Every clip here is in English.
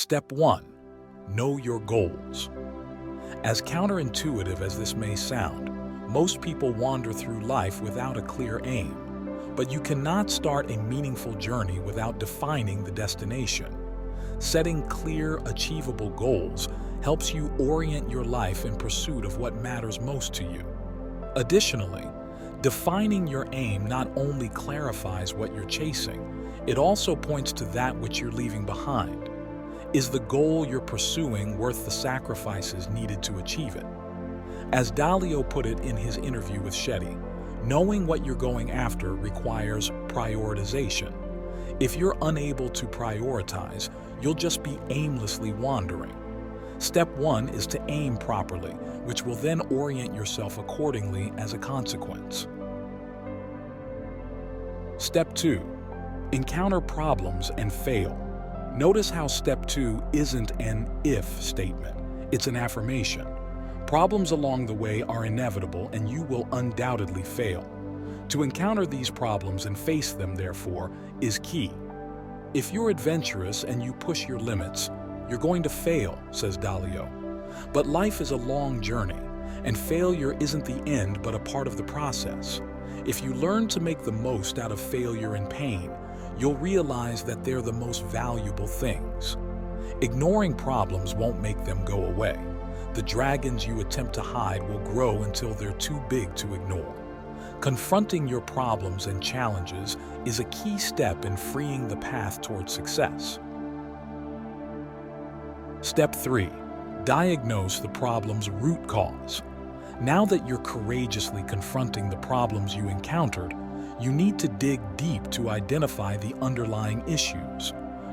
Step 1. Know your goals. As counterintuitive as this may sound, most people wander through life without a clear aim. But you cannot start a meaningful journey without defining the destination. Setting clear, achievable goals helps you orient your life in pursuit of what matters most to you. Additionally, defining your aim not only clarifies what you're chasing, it also points to that which you're leaving behind. Is the goal you're pursuing worth the sacrifices needed to achieve it? As Dalio put it in his interview with Shetty, knowing what you're going after requires prioritization. If you're unable to prioritize, you'll just be aimlessly wandering. Step 1 is to aim properly, which will then orient yourself accordingly as a consequence. Step 2. Encounter problems and fail. Notice how Step 2 isn't an if statement, it's an affirmation. Problems along the way are inevitable and you will undoubtedly fail. To encounter these problems and face them, therefore, is key. If you're adventurous and you push your limits, you're going to fail, says Dalio. But life is a long journey, and failure isn't the end but a part of the process. If you learn to make the most out of failure and pain, you'll realize that they're the most valuable things. Ignoring problems won't make them go away. The dragons you attempt to hide will grow until they're too big to ignore. Confronting your problems and challenges is a key step in freeing the path towards success. Step 3. Diagnose the problem's root cause. Now that you're courageously confronting the problems you encountered, you need to dig deep to identify the underlying issues.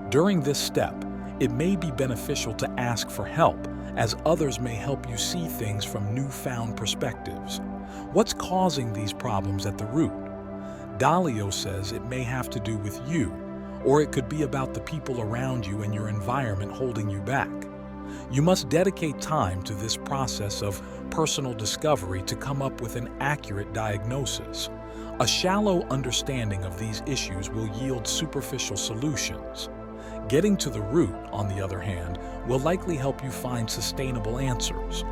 During this step, it may be beneficial to ask for help, as others may help you see things from newfound perspectives. What's causing these problems at the root? Dalio says it may have to do with you, or it could be about the people around you and your environment holding you back. You must dedicate time to this process of personal discovery to come up with an accurate diagnosis. A shallow understanding of these issues will yield superficial solutions. Getting to the root, on the other hand, will likely help you find sustainable answers.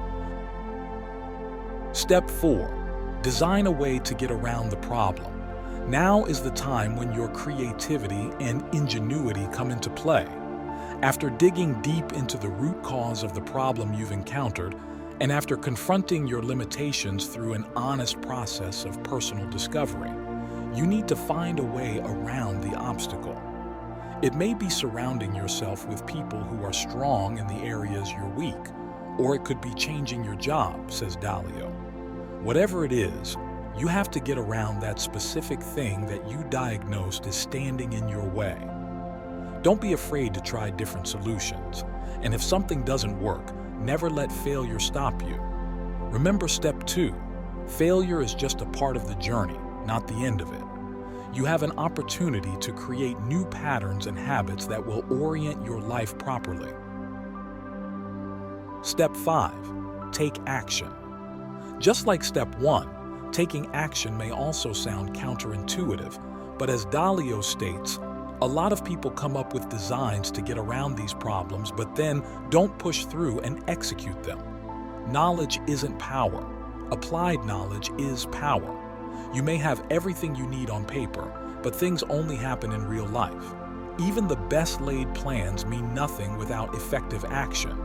Step 4. Design a way to get around the problem. Now is the time when your creativity and ingenuity come into play. After digging deep into the root cause of the problem you've encountered, and after confronting your limitations through an honest process of personal discovery, you need to find a way around the obstacle. It may be surrounding yourself with people who are strong in the areas you're weak, or it could be changing your job, says Dalio. Whatever it is, you have to get around that specific thing that you diagnosed as standing in your way. Don't be afraid to try different solutions, and if something doesn't work, never let failure stop you. Remember Step 2. Failure is just a part of the journey, not the end of it. You have an opportunity to create new patterns and habits that will orient your life properly. Step 5. Take action. Just like Step 1, taking action may also sound counterintuitive, but as Dalio states, a lot of people come up with designs to get around these problems, but then don't push through and execute them. Knowledge isn't power. Applied knowledge is power. You may have everything you need on paper, but things only happen in real life. Even the best laid plans mean nothing without effective action.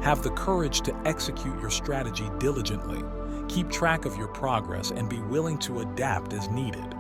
Have the courage to execute your strategy diligently. Keep track of your progress and be willing to adapt as needed.